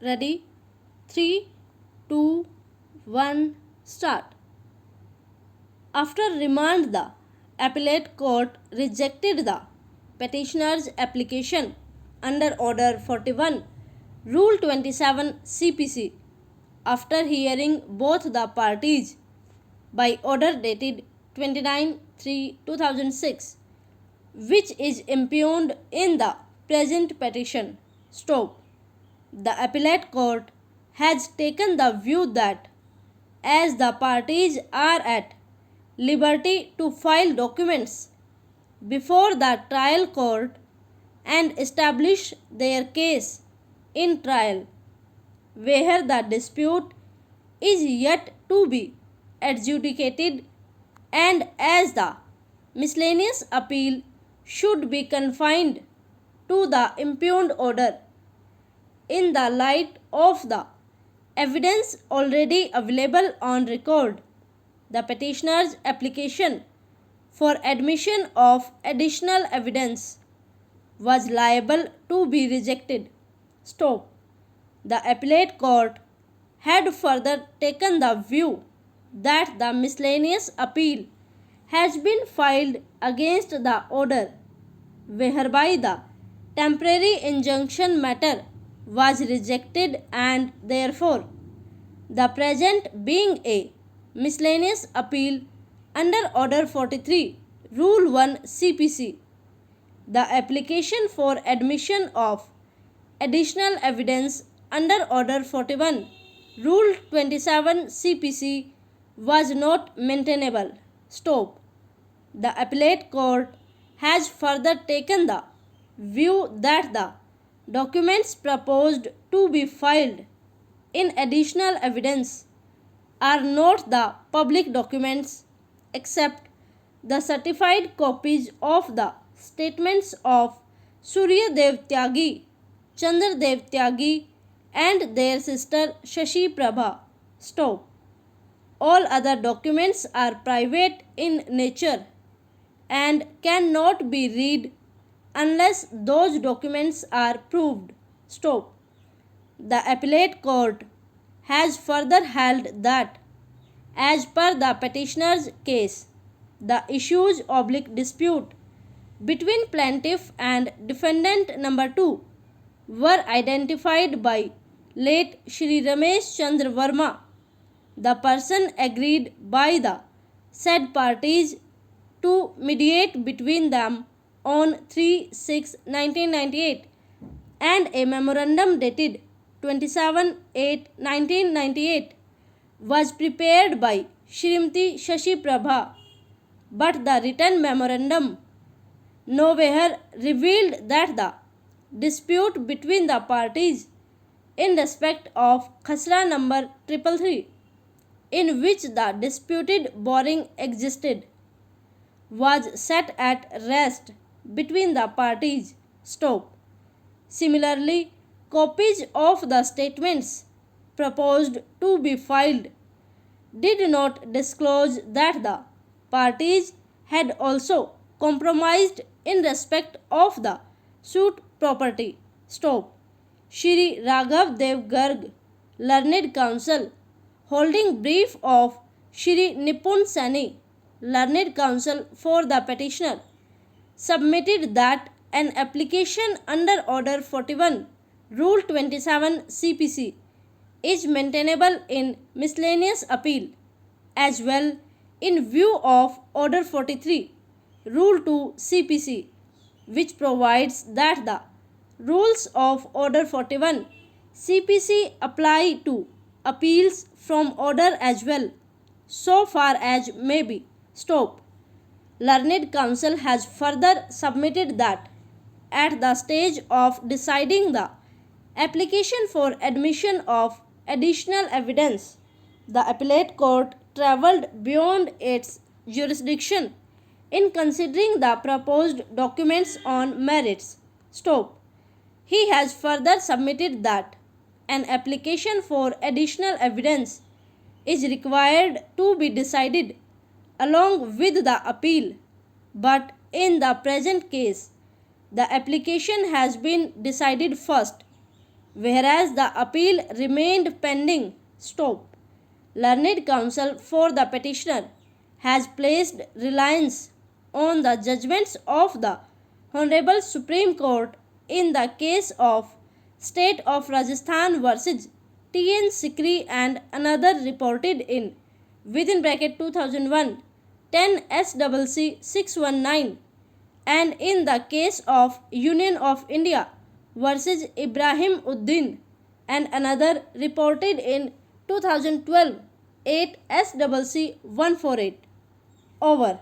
Ready? 3, 2, 1, start. After remand, the appellate court rejected the petitioner's application under Order 41, Rule 27 CPC after hearing both the parties by order dated 29/3/2006, which is impugned in the present petition. Stop. The appellate court has taken the view that as the parties are at liberty to file documents before the trial court and establish their case in trial, where the dispute is yet to be adjudicated, and as the miscellaneous appeal should be confined to the impugned order in the light of the evidence already available on record, the petitioner's application for admission of additional evidence was liable to be rejected. Stop. The appellate court had further taken the view that the miscellaneous appeal has been filed against the order, whereby the temporary injunction matter was rejected, and therefore the present being a miscellaneous appeal under Order 43, Rule 1 CPC, the application for admission of additional evidence under Order 41, Rule 27 CPC was not maintainable. Stop. The appellate court has further taken the view that the documents proposed to be filed in additional evidence are not the public documents except the certified copies of the statements of Surya Dev Tyagi, Chandra Dev Tyagi, and their sister Shashi Prabha. Stop. All other documents are private in nature and cannot be read unless those documents are proved. Stop. The appellate court has further held that, as per the petitioner's case, the issues/dispute between plaintiff and defendant number 2 were identified by late Shri Ramesh Chandra Verma, the person agreed by the said parties to mediate between them on 3/6/1998, and a memorandum dated 27/8/1998 was prepared by Shrimati Shashi Prabha, but the written memorandum nowhere revealed that the dispute between the parties in respect of Khasra number 333, in which the disputed borrowing existed, was set at rest between the parties. Stop. Similarly, copies of the statements proposed to be filed did not disclose that the parties had also compromised in respect of the suit property. Stop. Shri Raghav Dev Garg, Learned Counsel, holding brief of Shri Nipun Saini, Learned Counsel for the petitioner, submitted that an application under Order 41, Rule 27 CPC is maintainable in miscellaneous appeal as well in view of Order 43, Rule 2 CPC, which provides that the rules of Order 41 CPC apply to appeals from order as well, so far as may be. Stop. Learned Counsel has further submitted that at the stage of deciding the application for admission of additional evidence, the appellate court travelled beyond its jurisdiction in considering the proposed documents on merits. Stop. He has further submitted that an application for additional evidence is required to be decided along with the appeal, but in the present case, the application has been decided first, whereas the appeal remained pending. Stop. Learned counsel for the petitioner has placed reliance on the judgments of the Honorable Supreme Court in the case of State of Rajasthan versus T.N. Sikri and another reported in within bracket 2001 10 SCC 619 and in the case of Union of India versus Ibrahim Uddin and another reported in 2012 8 SCC 148. Over.